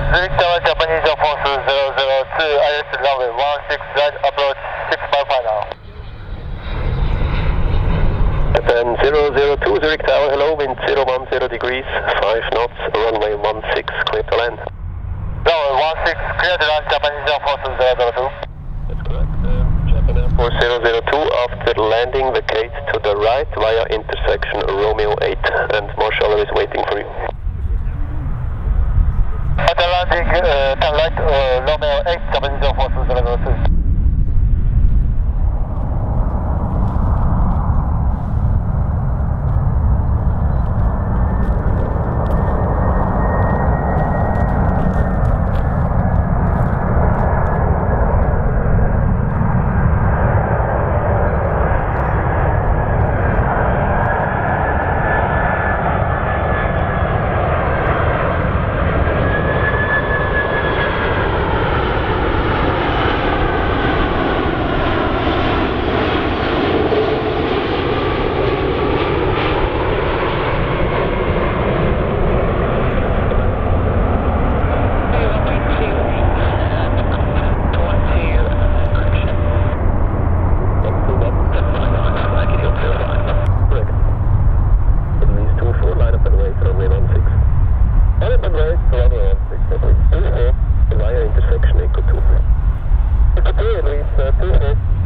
Zurich Tower, Japanese Air Force 002, IS runway 16 right, approach 655 now. FM 002, Zurich Tower, hello, wind 010 degrees, 5 knots, runway 16, clear to land. Runway 16, clear to land, Japanese Air Force 002. That's correct. Japan Air Force 002, after landing, vacate to the right via intersection Romeo 8, and Marshall is waiting for you. After landing, turn right, Romeo 8, Japanese Air Force 002. Via intersection Echo 2. Echo 2, at least 2 4.